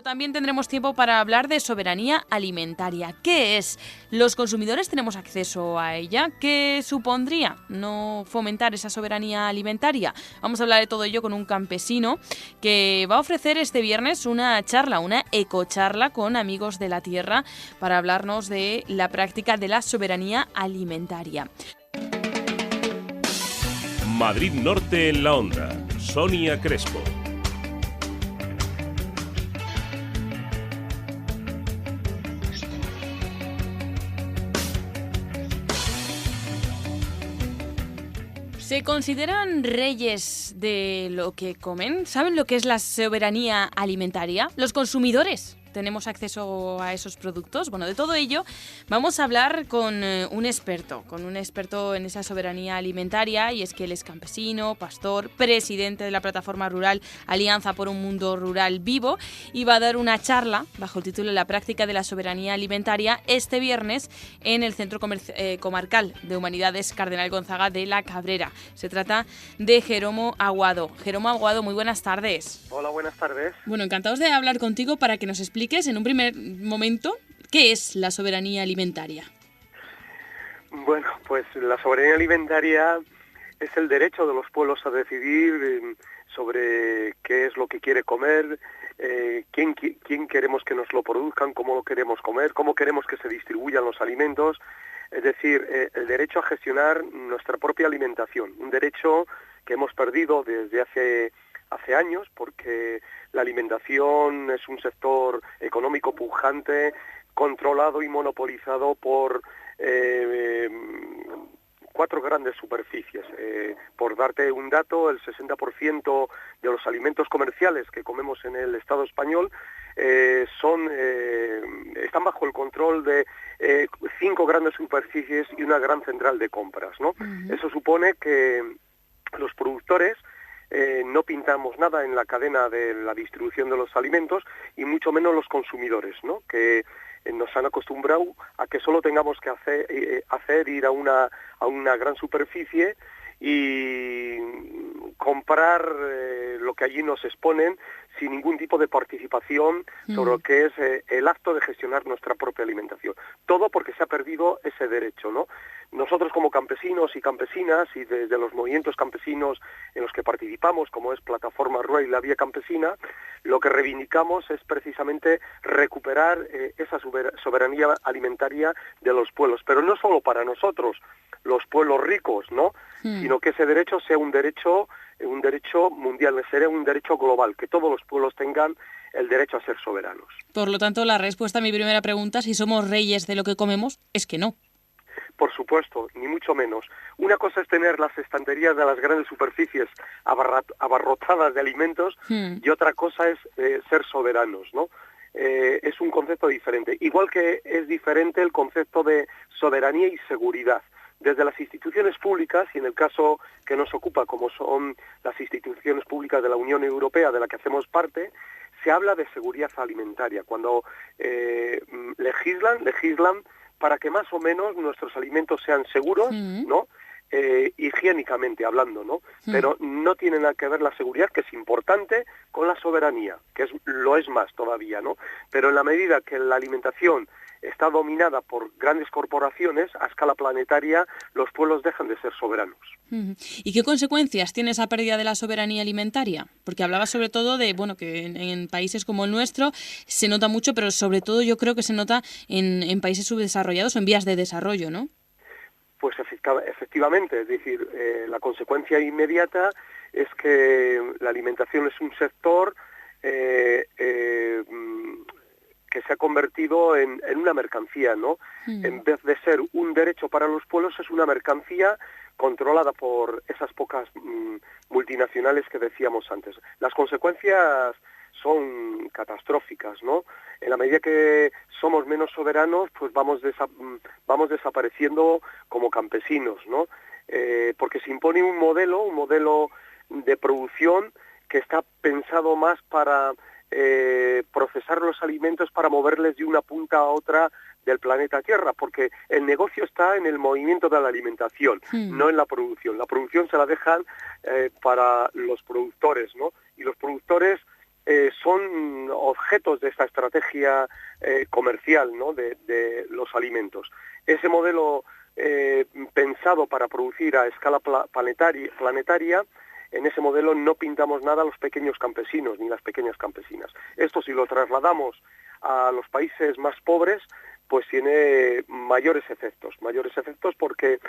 Pero también tendremos tiempo para hablar de soberanía alimentaria. ¿Qué es? ¿Los consumidores tenemos acceso a ella? ¿Qué supondría no fomentar esa soberanía alimentaria? Vamos a hablar de todo ello con un campesino que va a ofrecer este viernes una charla, una ecocharla con amigos de la tierra para hablarnos de la práctica de la soberanía alimentaria. Madrid Norte en la Onda. Sonia Crespo. ¿Se consideran reyes de lo que comen? ¿Saben lo que es la soberanía alimentaria? ¿Los consumidores tenemos acceso a esos productos? Bueno, de todo ello vamos a hablar con un experto en esa soberanía alimentaria, y es que él es campesino, pastor, presidente de la plataforma rural Alianza por un Mundo Rural Vivo, y va a dar una charla bajo el título La práctica de la soberanía alimentaria este viernes en el Centro Comarcal de Humanidades Cardenal Gonzaga de La Cabrera. Se trata de Jeromo Aguado. Jeromo Aguado, muy buenas tardes. Hola, buenas tardes. Bueno, encantados de hablar contigo para que nos expliques en un primer momento qué es la soberanía alimentaria. Bueno, pues la soberanía alimentaria es el derecho de los pueblos a decidir sobre qué es lo que quiere comer, quién queremos que nos lo produzcan, cómo lo queremos comer, cómo queremos que se distribuyan los alimentos. Es decir, el derecho a gestionar nuestra propia alimentación, un derecho que hemos perdido desde hace años, porque la alimentación es un sector económico pujante, controlado y monopolizado por 4 grandes superficies. Por darte un dato, el 60% de los alimentos comerciales que comemos en el Estado español están bajo el control de 5 grandes superficies y una gran central de compras, ¿no? Uh-huh. Eso supone que los productores no pintamos nada en la cadena de la distribución de los alimentos, y mucho menos los consumidores, ¿no? Que nos han acostumbrado a que solo tengamos que hacer ir a una gran superficie y comprar lo que allí nos exponen sin ningún tipo de participación sobre lo que es el acto de gestionar nuestra propia alimentación. Todo porque se ha perdido ese derecho, ¿no? Nosotros como campesinos y campesinas, y desde los movimientos campesinos en los que participamos, como es Plataforma Rural y la Vía Campesina, lo que reivindicamos es precisamente recuperar esa soberanía alimentaria de los pueblos, pero no solo para nosotros, los pueblos ricos, ¿no? Sino que ese derecho sea un derecho mundial, sea un derecho global, que todos los pueblos tengan el derecho a ser soberanos. Por lo tanto, la respuesta a mi primera pregunta, si somos reyes de lo que comemos, es que no. Por supuesto, ni mucho menos. Una cosa es tener las estanterías de las grandes superficies abarrotadas de alimentos, y otra cosa es ser soberanos, ¿no? Es un concepto diferente. Igual que es diferente el concepto de soberanía y seguridad. Desde las instituciones públicas, y en el caso que nos ocupa, como son las instituciones públicas de la Unión Europea, de la que hacemos parte, se habla de seguridad alimentaria. Cuando legislan para que más o menos nuestros alimentos sean seguros, ¿no? Higiénicamente hablando, ¿no? Pero no tiene nada que ver la seguridad, que es importante, con la soberanía, que lo es más todavía, ¿no? Pero en la medida que la alimentación está dominada por grandes corporaciones, a escala planetaria, los pueblos dejan de ser soberanos. ¿Y qué consecuencias tiene esa pérdida de la soberanía alimentaria? Porque hablaba sobre todo de, bueno, que en países como el nuestro se nota mucho, pero sobre todo yo creo que se nota en países subdesarrollados o en vías de desarrollo, ¿no? Pues efectivamente, es decir, la consecuencia inmediata es que la alimentación es un sector que se ha convertido en una mercancía, ¿no? En vez de ser un derecho para los pueblos, es una mercancía controlada por esas pocas multinacionales que decíamos antes. Las consecuencias son catastróficas, ¿no? En la medida que somos menos soberanos, pues vamos desapareciendo como campesinos, ¿no? Porque se impone un modelo de producción que está pensado más para procesar los alimentos, para moverles de una punta a otra del planeta Tierra, porque el negocio está en el movimiento de la alimentación, no en la producción. La producción se la dejan para los productores, ¿no? Y los productores son objetos de esta estrategia comercial, ¿no?, de los alimentos. Ese modelo pensado para producir a escala planetaria, en ese modelo no pintamos nada a los pequeños campesinos ni las pequeñas campesinas. Esto, si lo trasladamos a los países más pobres, pues tiene mayores efectos porque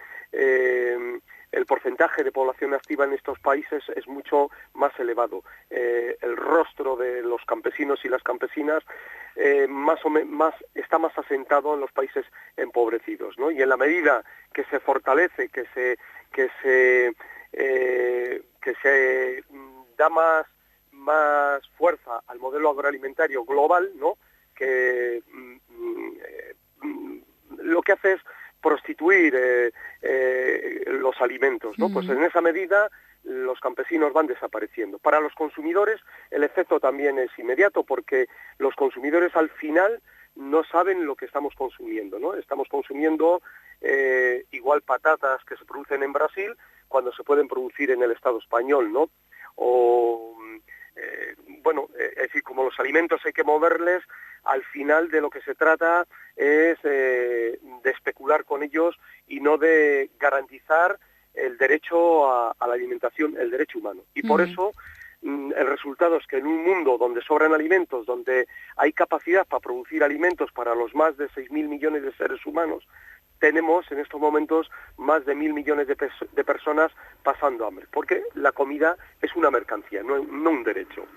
el porcentaje de población activa en estos países es mucho más elevado. El rostro de los campesinos y las campesinas está más asentado en los países empobrecidos, ¿no? Y en la medida que se fortalece, que se da más fuerza al modelo agroalimentario global, ¿no?, que lo que hace es prostituir los alimentos, ¿no? Pues en esa medida los campesinos van desapareciendo. Para los consumidores el efecto también es inmediato, porque los consumidores al final no saben lo que estamos consumiendo, ¿no? Estamos consumiendo igual patatas que se producen en Brasil cuando se pueden producir en el Estado español, ¿no? O es decir, como los alimentos hay que moverles, al final de lo que se trata es de especular con ellos y no de garantizar el derecho a la alimentación, el derecho humano. Y por eso el resultado es que en un mundo donde sobran alimentos, donde hay capacidad para producir alimentos para los más de 6.000 millones de seres humanos, tenemos en estos momentos más de 1.000 millones de personas pasando hambre, porque la comida es una mercancía, no un derecho.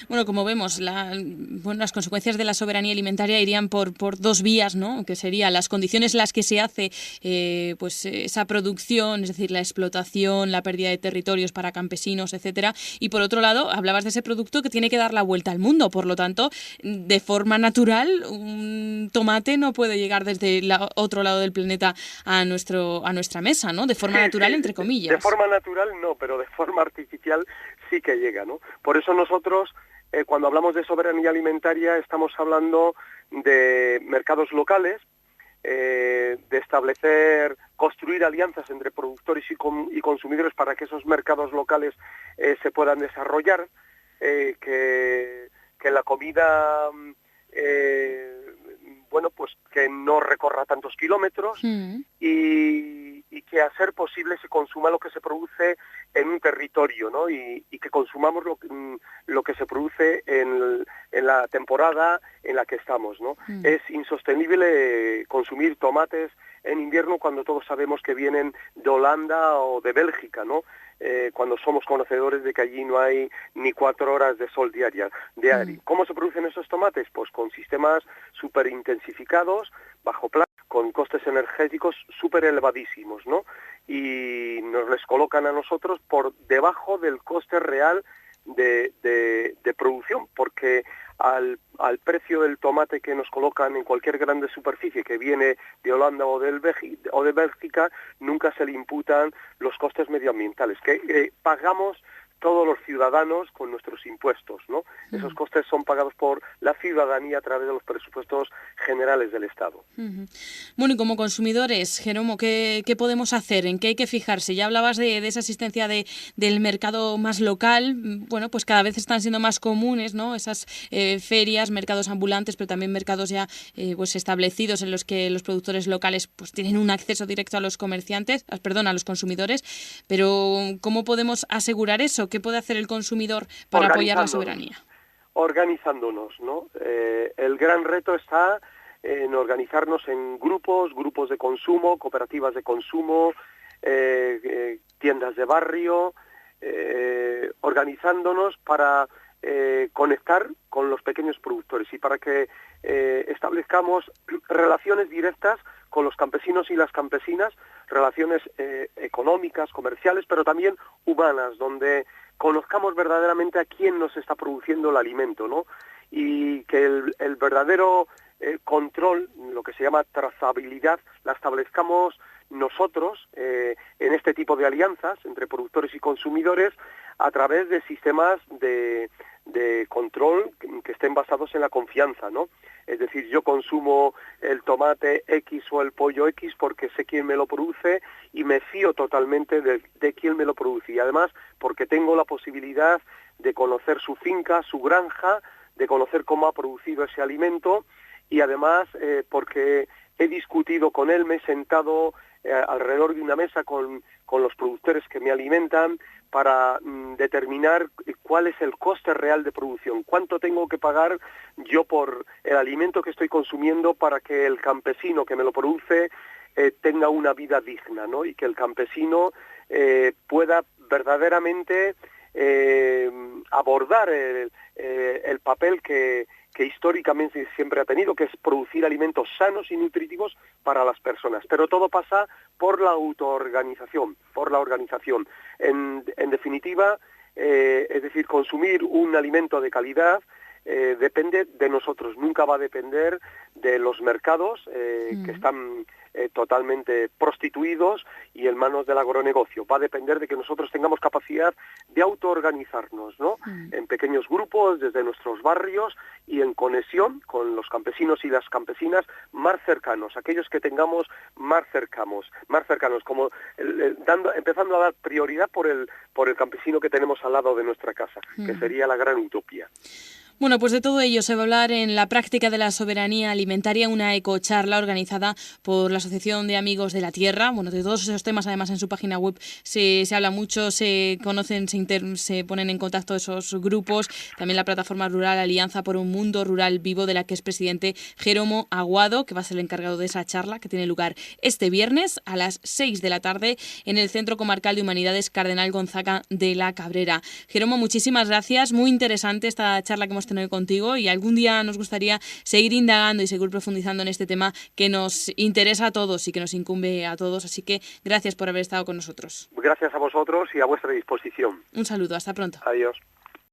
Bueno, como vemos, las consecuencias de la soberanía alimentaria irían por dos vías, ¿no? Que serían las condiciones en las que se hace esa producción, es decir, la explotación, la pérdida de territorios para campesinos, etcétera. Y por otro lado, hablabas de ese producto que tiene que dar la vuelta al mundo. Por lo tanto, de forma natural, un tomate no puede llegar desde el otro lado del planeta a nuestra mesa, ¿no? De forma natural, entre comillas. De forma natural no, pero de forma artificial sí que llega, ¿no? Por eso nosotros, cuando hablamos de soberanía alimentaria, estamos hablando de mercados locales, de construir alianzas entre productores y consumidores para que esos mercados locales se puedan desarrollar, que la comida pues que no recorra tantos kilómetros y que a ser posible se consuma lo que se produce en un territorio, ¿no? Y que consumamos lo que se produce en la temporada en la que estamos, ¿no? Es insostenible consumir tomates en invierno cuando todos sabemos que vienen de Holanda o de Bélgica, ¿no? Cuando somos conocedores de que allí no hay ni 4 horas de sol diario. ¿Cómo se producen esos tomates? Pues con sistemas súper intensificados, bajo plazo, con costes energéticos súper elevadísimos, ¿no? Y nos les colocan a nosotros por debajo del coste real de producción, porque al precio del tomate que nos colocan en cualquier grande superficie que viene de Holanda o de Bélgica, nunca se le imputan los costes medioambientales que pagamos todos los ciudadanos con nuestros impuestos, ¿no? Esos costes son pagados por la ciudadanía a través de los presupuestos generales del Estado. Bueno, y como consumidores, Jeromo, ¿qué podemos hacer? ¿En qué hay que fijarse? Ya hablabas de esa asistencia del mercado más local. Bueno, pues cada vez están siendo más comunes, ¿no? Esas ferias, mercados ambulantes, pero también mercados ya pues establecidos en los que los productores locales pues tienen un acceso directo a los a los consumidores. Pero ¿cómo podemos asegurar eso? ¿Qué puede hacer el consumidor para apoyar la soberanía? Organizándonos, ¿no? El gran reto está en organizarnos en grupos de consumo, cooperativas de consumo, tiendas de barrio, organizándonos para conectar con los pequeños productores y para que establezcamos relaciones directas con los campesinos y las campesinas, relaciones económicas, comerciales, pero también humanas, donde conozcamos verdaderamente a quién nos está produciendo el alimento, ¿no? Y que el verdadero control, lo que se llama trazabilidad, la establezcamos nosotros en este tipo de alianzas entre productores y consumidores a través de sistemas de control que estén basados en la confianza, ¿no? Es decir, yo consumo el tomate X o el pollo X porque sé quién me lo produce y me fío totalmente de quién me lo produce. Y además porque tengo la posibilidad de conocer su finca, su granja, de conocer cómo ha producido ese alimento y además porque he discutido con él, me he sentado alrededor de una mesa con los productores que me alimentan para determinar cuál es el coste real de producción, cuánto tengo que pagar yo por el alimento que estoy consumiendo para que el campesino que me lo produce tenga una vida digna, ¿no? Y que el campesino pueda verdaderamente abordar el papel que históricamente siempre ha tenido, que es producir alimentos sanos y nutritivos para las personas. Pero todo pasa por la autoorganización, por la organización. En definitiva, es decir, consumir un alimento de calidad depende de nosotros, nunca va a depender de los mercados que están totalmente prostituidos y en manos del agronegocio. Va a depender de que nosotros tengamos capacidad de autoorganizarnos, ¿no? En pequeños grupos, desde nuestros barrios y en conexión con los campesinos y las campesinas más cercanos, aquellos que tengamos más cercanos, como empezando a dar prioridad por el campesino que tenemos al lado de nuestra casa, que sería la gran utopía. Bueno, pues de todo ello se va a hablar en la práctica de la soberanía alimentaria, una ecocharla organizada por la Asociación de Amigos de la Tierra. Bueno, de todos esos temas, además, en su página web se habla mucho, se conocen, se ponen en contacto esos grupos. También la plataforma rural Alianza por un Mundo Rural Vivo, de la que es presidente Jeromo Aguado, que va a ser el encargado de esa charla, que tiene lugar este viernes a las 6 de la tarde en el Centro Comarcal de Humanidades Cardenal Gonzaga de la Cabrera. Jeromo, muchísimas gracias. Muy interesante esta charla que hemos tenido contigo y algún día nos gustaría seguir indagando y seguir profundizando en este tema que nos interesa a todos y que nos incumbe a todos. Así que gracias por haber estado con nosotros. Gracias a vosotros y a vuestra disposición. Un saludo, hasta pronto. Adiós.